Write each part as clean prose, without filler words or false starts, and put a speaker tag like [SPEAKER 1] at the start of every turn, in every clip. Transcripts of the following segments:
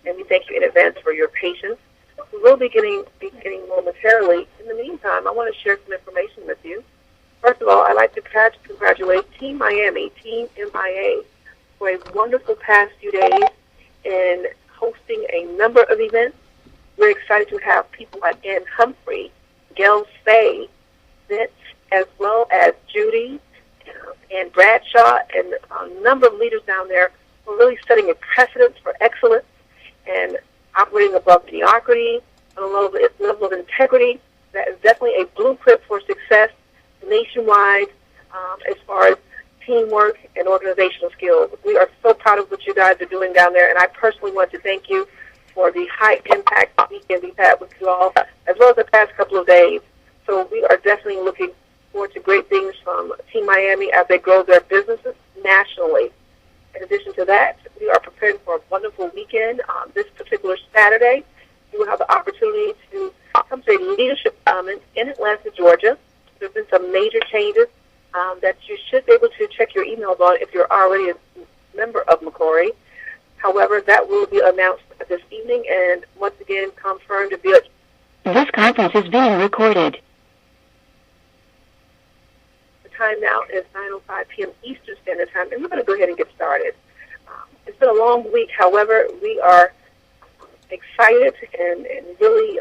[SPEAKER 1] and we thank you in advance for your patience. We will be beginning momentarily. In the meantime, I want to share some information with you. First of all, I'd like to congratulate Team Miami, Team MIA, for a wonderful past few days in hosting a number of events. We're excited to have people like Ann Humphrey, Gail Say, Vince, as well as Judy and Bradshaw, and a number of leaders down there who are really setting a precedent for excellence and operating above mediocrity on a level of integrity that is definitely a blueprint for success nationwide as far as teamwork and organizational skills. We are so proud of what you guys are doing down there, and I personally want to thank you for the high-impact weekend we've had with you all, as well as the past couple of days. So we are definitely looking forward to great things from Team Miami as they grow their businesses nationally. In addition to that, we are preparing for a wonderful weekend. This particular Saturday, you will have the opportunity to come to a leadership summit in Atlanta, Georgia. There have been some major changes that you should be able to check your emails on if you're already a member of Micore. However, that will be announced this evening and once again confirmed to be
[SPEAKER 2] This conference is being recorded.
[SPEAKER 1] The time now is 9:05 p.m. Eastern Standard Time, and we're going to go ahead and get started. It's been a long week. However, we are excited and really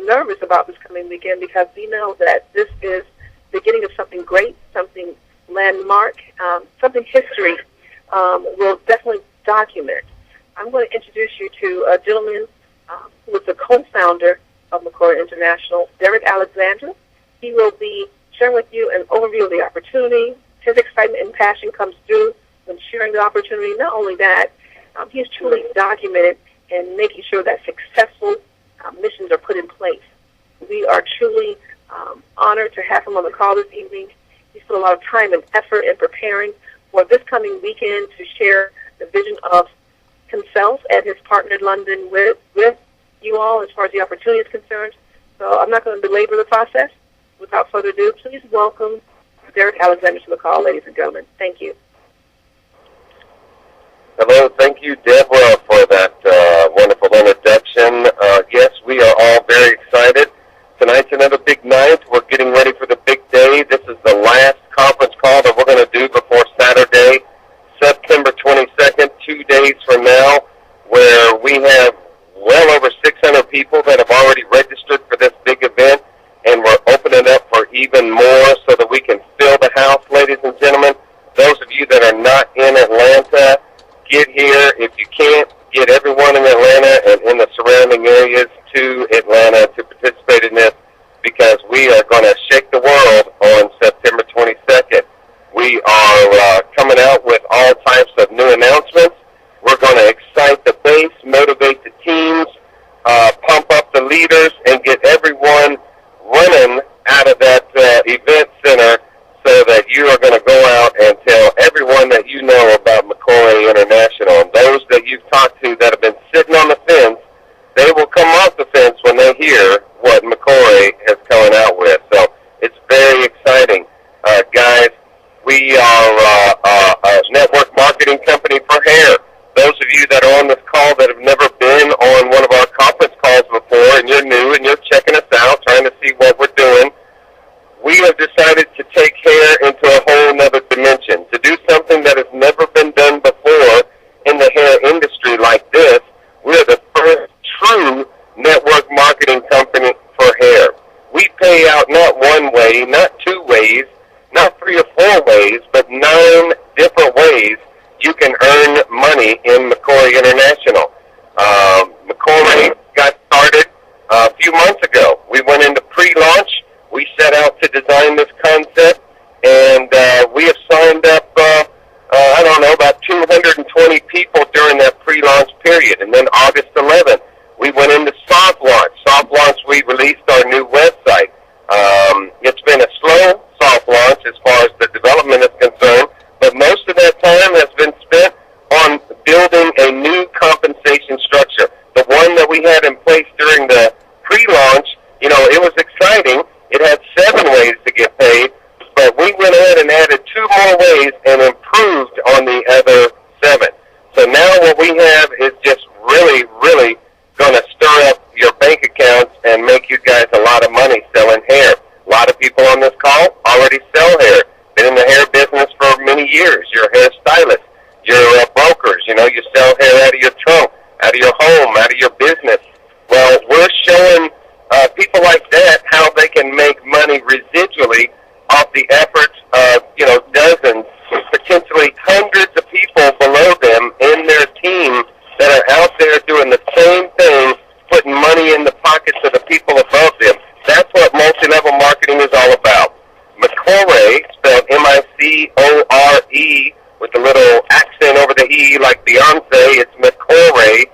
[SPEAKER 1] nervous about this coming weekend because we know that this is the beginning of something great, something landmark, something history will definitely document. I'm going to introduce you to a gentleman who is the co-founder of Micore International, Derek Alexander. He will be sharing with you an overview of the opportunity. His excitement and passion comes through when sharing the opportunity. Not only that, he's truly documented and making sure that successful missions are put in place. We are truly honored to have him on the call this evening. He's put a lot of time and effort in preparing for this coming weekend to share the vision of himself and his partner in London with you all as far as the opportunity is concerned. So I'm not going to belabor the process. Without further ado, please welcome Derek Alexander to the call, ladies and gentlemen. Thank you.
[SPEAKER 3] Hello, thank you, Deborah, for that wonderful introduction. Yes, we are all very excited. Tonight's another big night. We're getting ready for the big day. This is the last conference call that we're going to do before Saturday, September 22nd, 2 days from now, where we have well over 600 people that have already registered for this big event, and we're opening up for even more so that we can fill the house, ladies and gentlemen. Those of you that are not in Atlanta, get here. If you can't, get everyone in Atlanta and in the surrounding areas to Atlanta to participate in this, because we are going to shake the world on September 22nd. We are coming out with all types of new announcements. We're going to excite the base, motivate the teams, pump up the leaders, and get everyone running out of that event center so that you are going to go out and tell everyone that you know about Micore International. And those that you've talked to that have been sitting on the fence, they will come off the fence when they hear what Micore is coming out with. So it's very exciting. Guys, we are a network marketing company for hair. Those of you that are on this call that have never been on one of our conference calls before, and you're new and you're checking us out, trying to see what we're doing, we have decided to take hair into a whole nother dimension, to do something that has never been done before in the hair industry like this. We're the first true network marketing company for hair. We pay out not one way, not two ways, not 3 or 4 ways, but 9 different ways you can earn money in Micore International. Micore got started a few months ago. We went into pre-launch. We set out to design this concept, and we have signed up, about 220 people during that pre-launch period. And then August 11th, we went into soft launch. Soft launch, we released our new website. It's been a slow soft launch as far as the development is concerned, but most of that time has been spent on building a new compensation that are out there doing the same thing, putting money in the pockets of the people above them. That's what multi-level marketing is all about. Micore, spelled M-I-C-O-R-E, with a little accent over the E like Beyonce, it's Micore.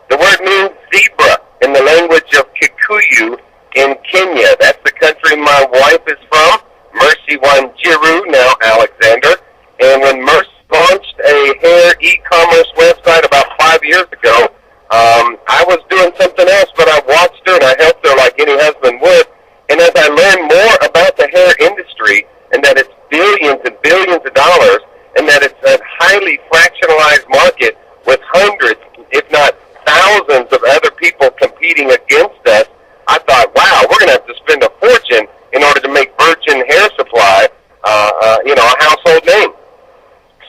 [SPEAKER 3] The word means zebra in the language of Kikuyu in Kenya. That's the country my wife is from, Mercy Wanjiru, now Alexander. And when Mercy launched a hair e-commerce website about 5 years ago, I was doing something else, but I watched her and I helped her like any husband would. And as I learned more about the hair industry and that it's billions and billions of dollars and that it's a highly fractionalized market with hundreds, if not thousands of other people competing against us, I thought, wow, we're going to have to spend a fortune in order to make Virgin Hair Supply, a household name.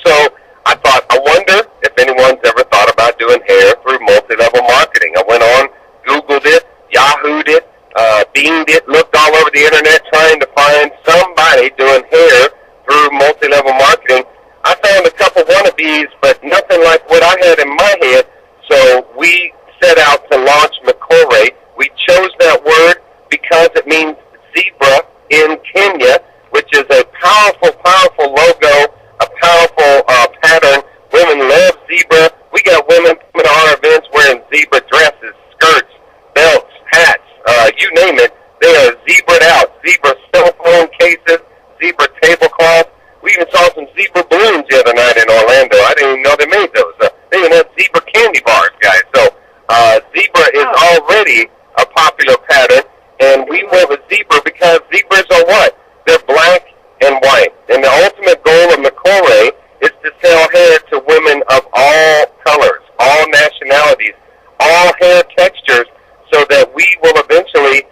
[SPEAKER 3] So I thought, I wonder if anyone's ever thought about doing hair through multi-level marketing. I went on, Googled it, Yahoo'd it, Binged it, looked all over the internet trying to find somebody doing hair through multi-level marketing. I found a couple wannabes, but nothing like what I had in my head. So we set out to launch Micore. We chose that word because it means zebra in Kenya, which is a powerful, powerful logo, a powerful pattern. Women love zebra. We got women coming to our events wearing zebra dresses, skirts, belts, hats, you name it. They are zebraed out. Zebra cell phone cases, zebra tablecloths. We even saw some zebra balloons the other night in Orlando. I didn't even know they made those. They even had zebra candy bars, guys. So zebra is already a popular pattern, and we went with zebra because zebras are what? They're black and white. And the ultimate goal of Micore is to sell hair to women of all colors, all nationalities, all hair textures, so that we will eventually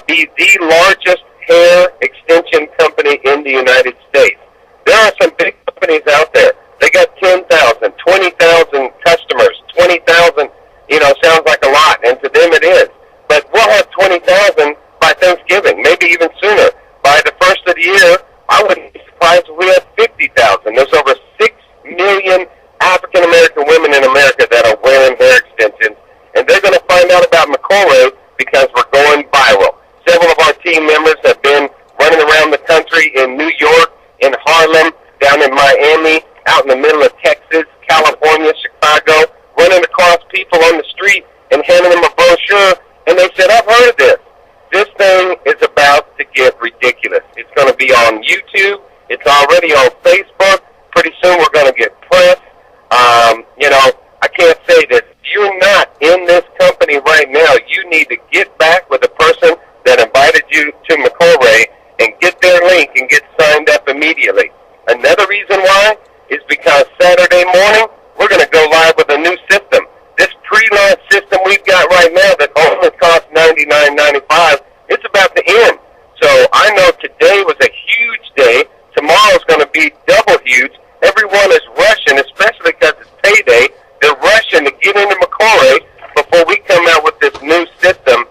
[SPEAKER 3] be the largest hair extension company in the United States. There are some big companies out there. They got 10,000, 20,000 customers. 20,000, sounds like a lot, and to them it is. But we'll have 20,000 by Thanksgiving, maybe even sooner. By the first of the year, I wouldn't be surprised if we have 50,000. There's over 6 million African-American women in America that are wearing hair extensions, and they're going to find out about Micore because we're going viral. Several of our team members have been running around the country in New York, in Harlem, down in Miami, out in the middle of Texas, California, Chicago, running across people on the street and handing them a brochure, and they said, I've heard of this. This thing is about to get ridiculous. It's going to be on YouTube. It's already on Facebook. Pretty soon we're going to get press. I can't say that if you're not in this company right now, you need to get back with the person that invited you to Micore and get their link and get signed up immediately. Another reason why is because Saturday morning, we're going to go live with a new system. This pre-launch system we've got right now that only costs $99.95, it's about to end. So I know today was a huge day. Tomorrow's going to be double huge. Everyone is rushing, especially because it's payday. They're rushing to get into Micore before we come out with this new system.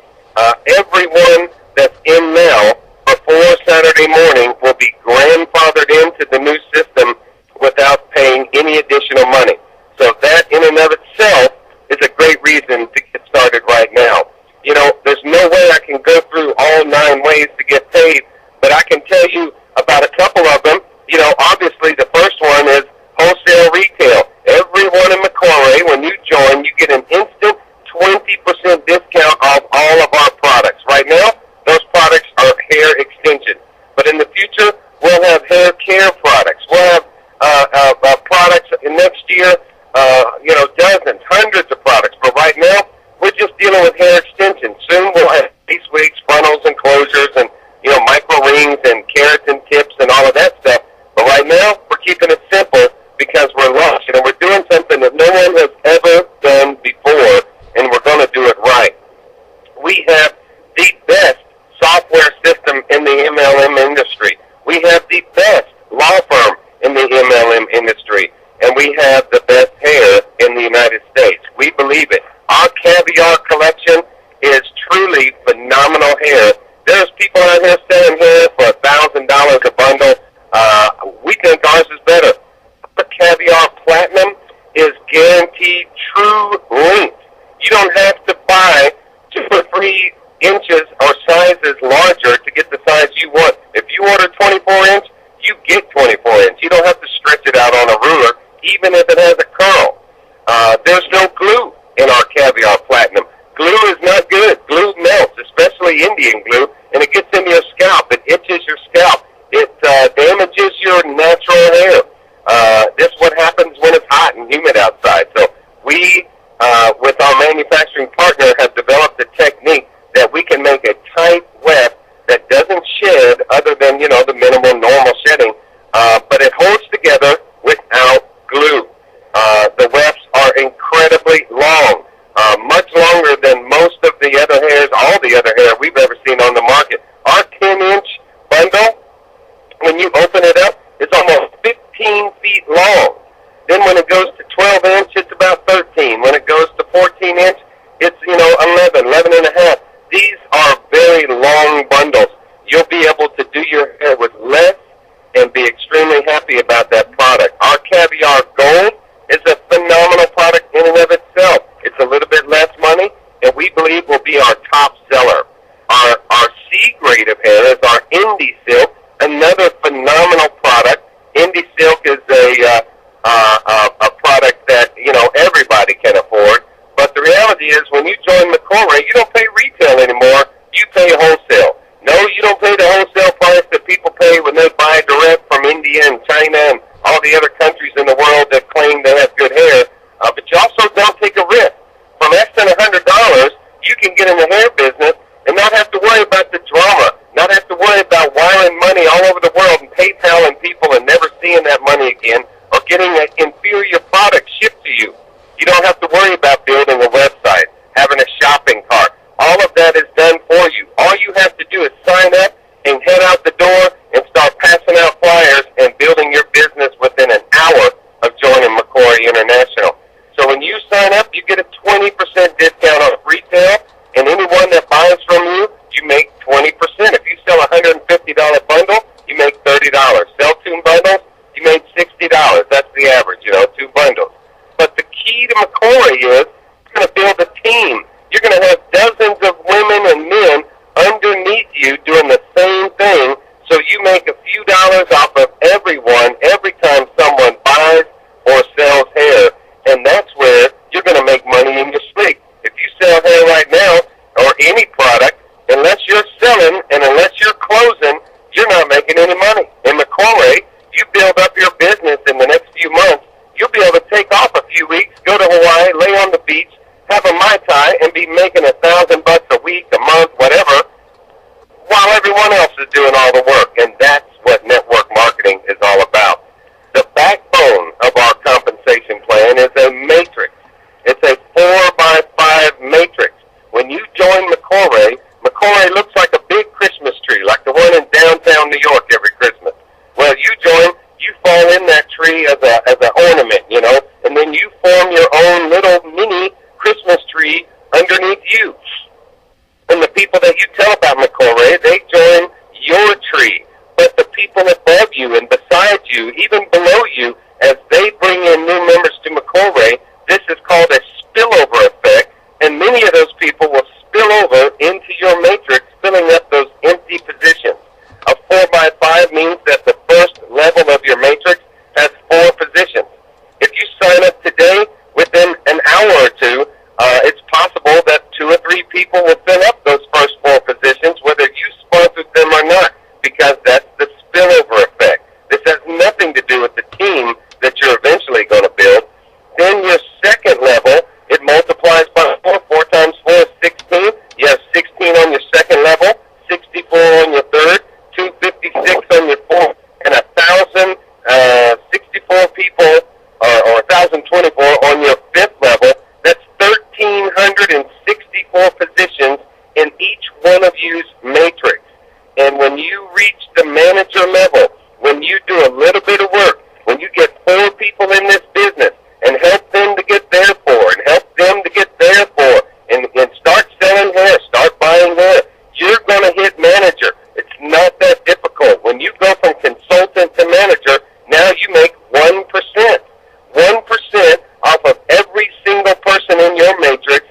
[SPEAKER 3] Everyone that's in now before Saturday morning will be grandfathered into the new system without paying any additional money. So that in and of itself is a great reason to get started right now. There's no way I can go through all 9 ways to get paid, but I can tell you about a couple of them. Obviously the first one is wholesale retail. Everyone in Micore, when you join, you get an instant 20% You don't have to buy 2 or 3 inches or sizes larger to get the size you want. If you order 24-inch, you get 24-inch. You don't have to stretch it out on a ruler, even if it has a curl. There's no glue in our Caviar Platinum. Glue is not good. Glue melts, especially Indian glue, and it gets into your scalp. It itches your scalp. It damages your natural hair. This is what happens when it's hot and humid outside. So we, with our manufacturing partner, have developed a technique that we can make a tight weft that doesn't shed other than, the minimal normal shedding, but it holds together without glue. The wefts are incredibly long, much longer than most of the other hairs, all the other hair we've ever seen on the market. Our 10-inch bundle, when you open it up, it's almost 15 feet long. Then when it goes to 12-inch, it's about 13. When it goes to 14-inch, it's, 11 and a half. These are very long bundles. You'll be able to do your hair with less and be extremely happy about that product. Our Caviar Gold is a phenomenal product in and of itself. It's a little bit less money, and we believe will be our top seller. Our C grade of hair is our Indie Silk, another phenomenal product. Indie Silk is a product that, everybody can afford. But the reality is when you join Micore, you don't pay retail anymore. You pay wholesale. No, you don't pay the wholesale price that people pay when they buy direct from India and China and all the other countries in the world that claim they have good hair. But you also don't take a risk. For less than $100, you can get in the hair business and not have to worry about the drama, not have to worry about wiring money all over the world and PayPaling people and never seeing that money again, or getting an inferior product shipped to you. You don't have to worry about building a website, having a shopping cart. All of that is done for you. All you have to do is sign up and head out the door and start passing out flyers and building your business within an hour of joining Micore International. So when you sign up, you get a 20% discount on retail, and anyone that buys from you, you make 20%. If you sell a $150 bundle, you make $30. Sell 2 bundles, you make $60. That's the average, 2 bundles. But the key to Micore is you're going to build a team. You're going to have dozens of women and men underneath you doing the same thing, so you make a few dollars off of everyone every time someone buys or sells hair, and that's where you're going to make money in your sleep. If you sell hair right now or any product, unless you're selling and unless you're closing, you're not making any money. In Micore, you build up your business in the next few months, you'll be able to take off a few weeks, go to Hawaii, lay on the beach, have a Mai Tai, and be making $1,000 a week, a month, whatever, while everyone else is doing all the work. And that's what network marketing is all about. The backbone of our compensation plan is a matrix. It's a 4x5 matrix. When you join Micore, Micore looks like a big Christmas tree, like the one in downtown New York every Christmas. Well, you join, you fall in that tree as an ornament, and then you form your own little mini Christmas tree underneath you. And the people that you tell about Micore, they join your tree. But the people above you and beside you, even below you, as they bring in new members to Micore, this is called a spillover effect, and many of those people will spill over into your matrix, filling up those empty positions. A 4x5 means that the first level of your matrix has 4 positions. If you sign up today, within an hour or two, it's possible that 2 or 3 people will fill up those first 4 positions, whether you sponsored them or not, because that's the spillover effect. This has nothing to do with the team that you're eventually going to build. Then your second level, it multiplies by 4. 4 times 4 is 16. You have 16 on your second level, 64 on your third, 256 on your fourth, and 1,064 people, or 1,024 on your fifth level. That's 1,364 positions in each one of you's matrix. And when you reach the manager level, when you do a little bit of work, when you get 4 people in this business and help them to get there for, and help them to get there for, and start selling hair, start buying hair, you're going to hit manager. It's not that difficult. When you go from consultant to manager, now you make 1%. 1% off of every single person in your matrix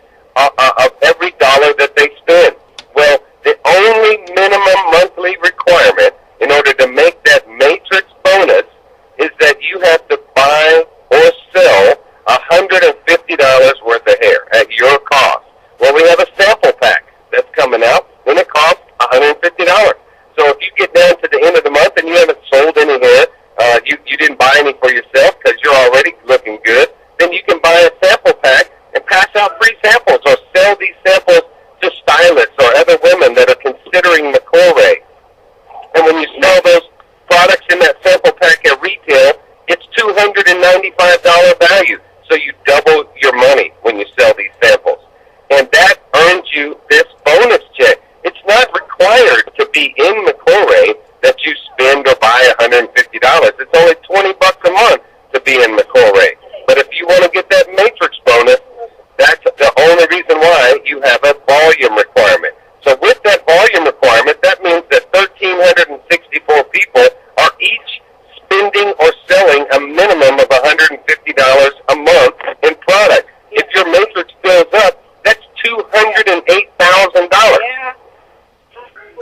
[SPEAKER 3] you have a volume requirement. So with that volume requirement, that means that 1,364 people are each spending or selling a minimum of $150 a month in product. If your matrix fills up, that's $208,000.
[SPEAKER 1] Yeah.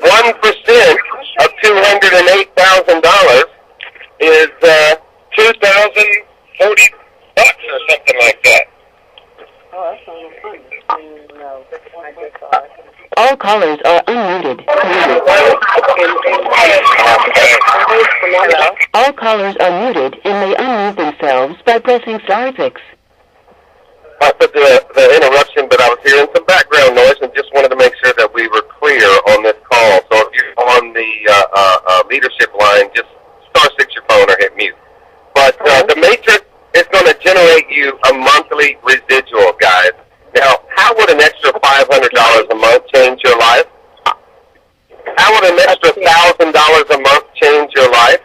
[SPEAKER 3] 1% of $208,000 is $2,040 or something like that.
[SPEAKER 1] Oh, that's almost funny. No, I just saw it.
[SPEAKER 2] All callers are unmuted.
[SPEAKER 1] Hello?
[SPEAKER 2] All callers are muted and may unmute themselves by pressing *6.
[SPEAKER 3] For the interruption, but I was hearing some background noise and just wanted to make sure that we were clear on this call. So if you're on the leadership line, just *6 your phone or hit mute. But the matrix is going to generate you a monthly residual, guys. Now, how would an extra $500 a month change your life? How would an extra $1,000 a month change your life?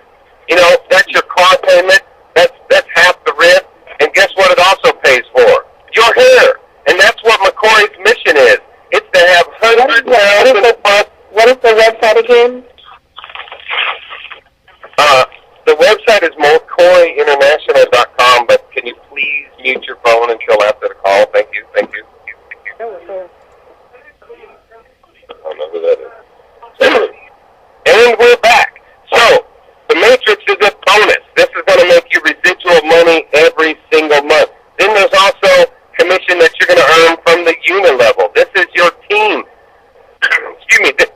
[SPEAKER 3] You know, that's your car payment. That's half the rent. And guess what it also pays for? Your hair. And that's what Micore's mission is. It's to have 100,000 plus.
[SPEAKER 1] What is the website again?
[SPEAKER 3] The website is MicoreInternational.com, but can you please mute your phone until after the call? Thank you. Thank you.
[SPEAKER 1] That was her.
[SPEAKER 3] I don't know who that is. And we're back. So, the matrix is a bonus. This is going to make you residual money every single month. Then there's also commission that you're going to earn from the unit level. This is your team. Excuse me. This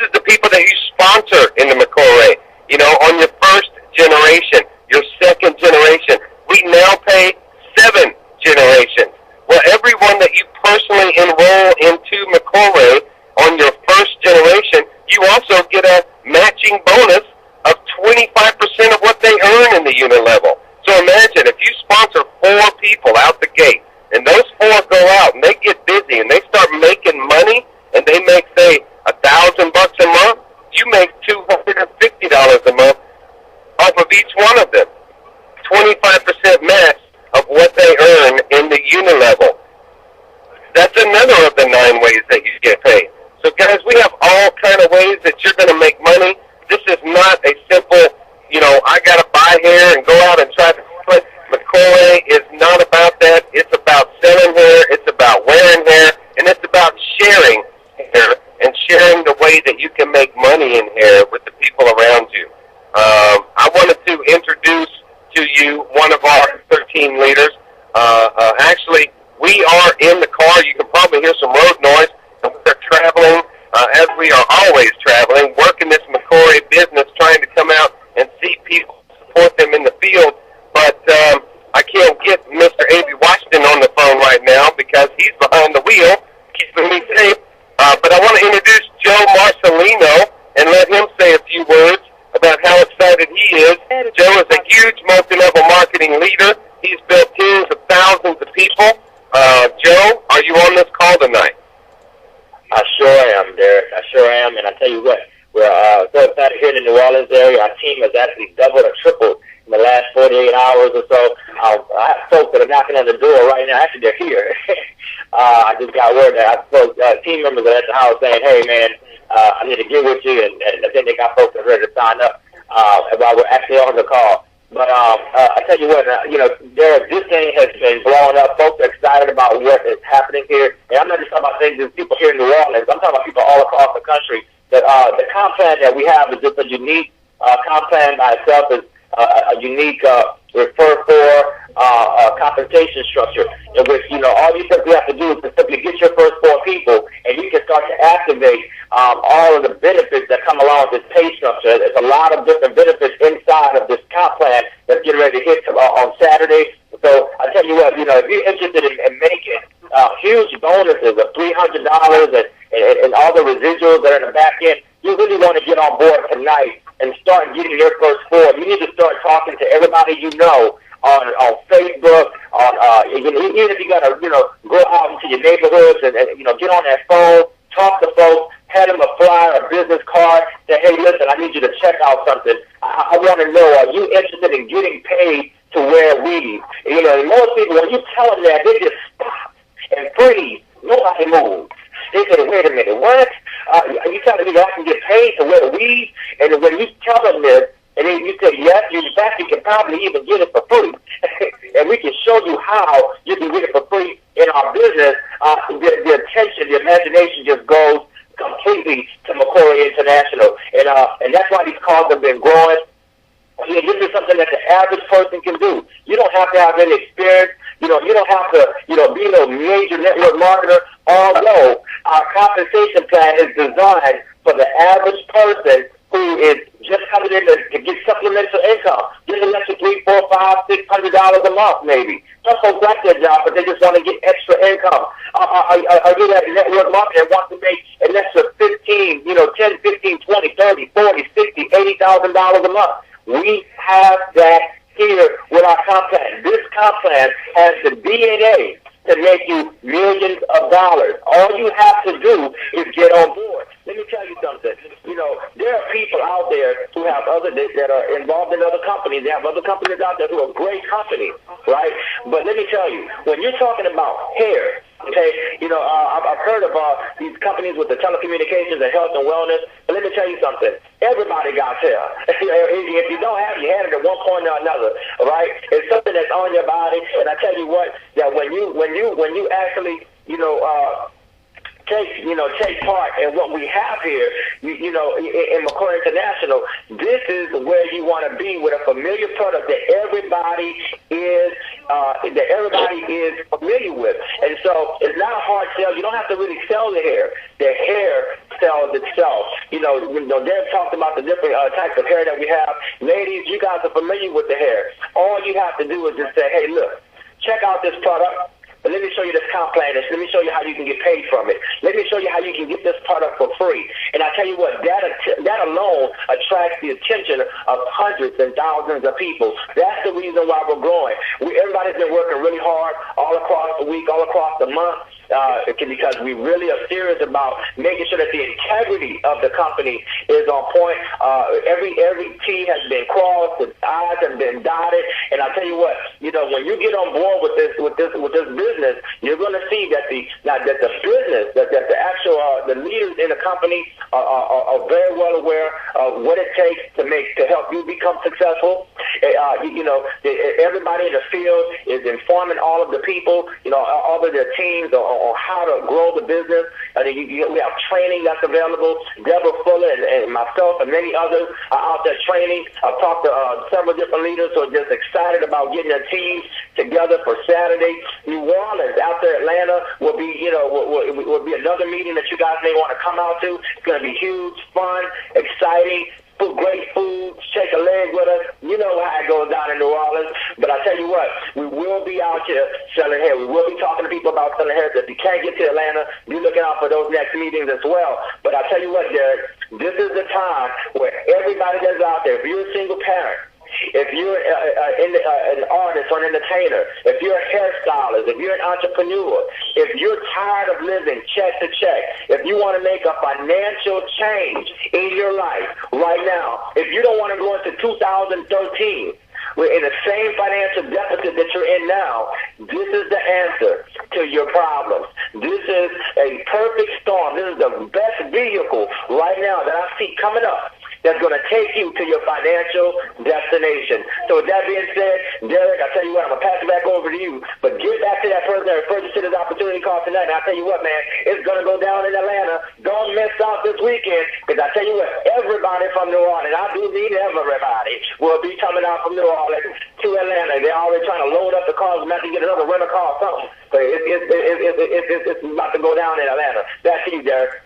[SPEAKER 3] is the people that you sponsor in the Micore. You know, on your first generation, your second generation. We now pay 7 generations. Well, everyone that you personally enroll into Micore on your first generation, you also get a matching bonus of 25% of what they earn in the unit level. So imagine if you sponsor 4 people out the gate, and those 4 go out and they get busy and they start making money, and they make, say, $1,000 a month, you make $250 a month off of each one of them. 25% match of what they earn in the unit level. That's another of the 9 ways that you get paid. So guys, we have all kind of ways that you're going to make money. This is not a simple, you know, I got to buy hair and go out and try to play. Micore is not about that. It's about selling hair. It's about wearing hair. And it's about sharing hair and sharing the way that you can make money in hair with the people around you. I wanted to introduce to you one of our 13 leaders. Actually, we are in the car. You can probably hear some road noise. And we're traveling, as we are always traveling, working this Micore business, trying to come out and see people, support them in the field. But I can't get Mr. A.B. Washington on the phone right now because he's behind the wheel, keeping me safe. But I want to introduce Joe Marcelino and let him say a few words about how excited he is. Joe is a huge multi-level marketing leader. He's built teams of thousands of people. Joe, are you on this call tonight?
[SPEAKER 4] I sure am, Derek. I sure am. And I tell you what, we're so excited here in the New Orleans area. Our team has actually doubled or tripled in the last 48 hours or so. I have folks that are knocking on the door right now. Actually, they're here. I just got word that team members are at the house saying, hey, man, I need to get with you. And I think they got folks that are ready to sign up while we're actually on the call. But I tell you what, Derek, this thing has been blowing up. Folks are excited about what is happening here. And I'm not just talking about things that people here in New Orleans. I'm talking about people all across the country. That the comp plan that we have is just a unique comp plan by itself. Is a unique refer for compensation structure, in which all you simply have to do is to simply get your first 4 people, and you can start to activate all of the benefits that come along with this pay structure. There's a lot of different benefits inside of this comp plan that's getting ready to hit on Saturday. So I tell you what, if you're interested in making huge bonuses of $300 and all the residuals that are in the back end, you really want to get on board tonight and start getting your first 4. You need to start talking to everybody you know on Facebook, even if you got to, go out into your neighborhoods and get on that phone, talk to folks, hand them a flyer, a business card, say, hey, listen, I need you to check out something. I want to know, are you interested in getting paid to wear weave? Most people, when you tell them that, they just stop and freeze. Nobody moved. They said, wait a minute, what? Are you telling me that I can get paid to wear weed? And when you tell them this, and then you say, yes, in fact, you can probably even get it for free. And we can show you how you can get it for free in our business. The attention, the imagination just goes completely to Micore International. And that's why these calls have been growing. This is something that the average person can do. You don't have to have any experience. You don't have to, be a major network marketer. Although our compensation plan is designed for the average person who is just coming in to get supplemental income, get an extra $300, $400, $500, $600 a month, maybe. Some folks like their job, but they just want to get extra income. Are you that network marketer that wants to make an extra $10, $15, $20, $30, $40, $60, $80,000 a month? We have that here with our comp plan. This comp plan has the DNA to make you millions of dollars. All you have to do is get on board. Let me tell you something. There are people out there who have that are involved in other companies. They have other companies out there who are great companies, right? But let me tell you, when you're talking about hair, okay, I've heard of these companies with the telecommunications and health and wellness. But let me tell you something. Everybody got hair. If you don't have it, you had it at one point or another, right? It's something that's on your body. And I tell you what, that when you actually, take part in what we have here, in Micore International, this is where you want to be with a familiar product that everybody is familiar with. And so it's not a hard sell. You don't have to really sell the hair. The hair sells itself. They've talked about the different types of hair that we have. Ladies, you guys are familiar with the hair. All you have to do is just say, hey, look, check out this product. But let me show you this comp plan. Let me show you how you can get paid from it. Let me show you how you can get this product for free. And I tell you what, that alone attracts the attention of hundreds and thousands of people. That's the reason why we're growing. Everybody's been working really hard all across the week, all across the month. Because we really are serious about making sure that the integrity of the company is on point. Every T has been crossed, the I's have been dotted, and I tell you what, when you get on board with this business, you're going to see that the business, that the actual the leaders in the company are very well aware of what it takes to help you become successful. Everybody in the field is informing all of the people, all of their teams on how to grow the business. We have training that's available. Deborah Fuller and myself and many others are out there training. I've talked to several different leaders who are just excited about getting their teams together for Saturday. New Orleans, after Atlanta, will be another meeting that you guys may want to come out to. It's going to be huge, fun, exciting. Great food, shake a leg with us. You know how it goes down in New Orleans. But I tell you what, we will be out here selling hair. We will be talking to people about selling hair. If you can't get to Atlanta, be looking out for those next meetings as well. But I tell you what, Derek, this is the time where everybody that's out there, if you're a single parent, if you're an artist or an entertainer, if you're a hairstylist, if you're an entrepreneur, if you're tired of living check to check, if you want to make a financial change in your life right now, if you don't want to go into 2013 in the same financial deficit that you're in now, this is the answer to your problems. This is a perfect storm. This is the best vehicle right now that I see coming up that's going to take you to your financial destination. So with that being said, Derek, I tell you what, I'm going to pass it back over to you. But get back to that person that referred you to this opportunity call tonight. And I tell you what, man, it's going to go down in Atlanta. Don't miss out this weekend, because I tell you what, everybody from New Orleans, I do mean everybody, will be coming out from New Orleans to Atlanta. They're already trying to load up the cars and not to get another rental car or something. So it's about to go down in Atlanta. Back to you, Derek.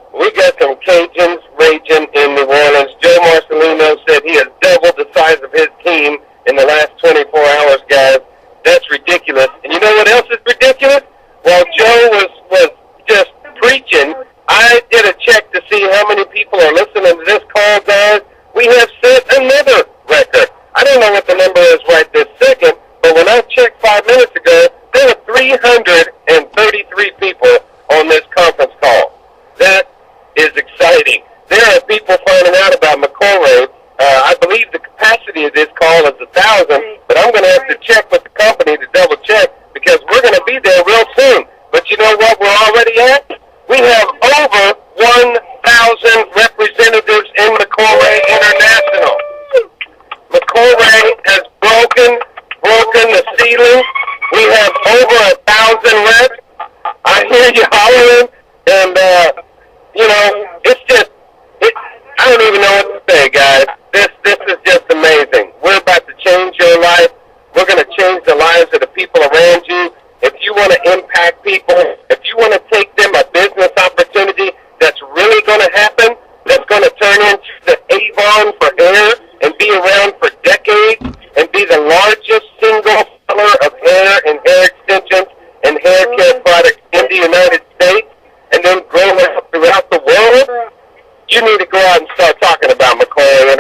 [SPEAKER 3] We got some Cajuns raging in New Orleans. Joe Marcelino said he has doubled the size of his team in the last 24 hours, guys. That's ridiculous. And you know what else is ridiculous? While Joe was just preaching, I did a check to see how many people are listening to this call, guys. We have set another record. I don't know what the number is right this second, but when I checked 5 minutes ago, there were 333 people on this conference call. That is exciting. There are people finding out about Micore. I believe the capacity of this call is 1,000, but I'm going to have to check with the company to double check, because we're going to be there real soon. But you know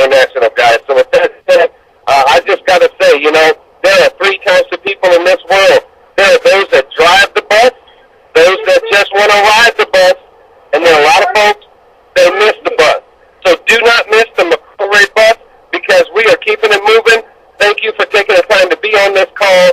[SPEAKER 3] international, guys. So with that said, I just got to say, there are three types of people in this world. There are those that drive the bus, those that just want to ride the bus, and there are a lot of folks that miss the bus. So do not miss the Micore bus because we are keeping it moving. Thank you for taking the time to be on this call.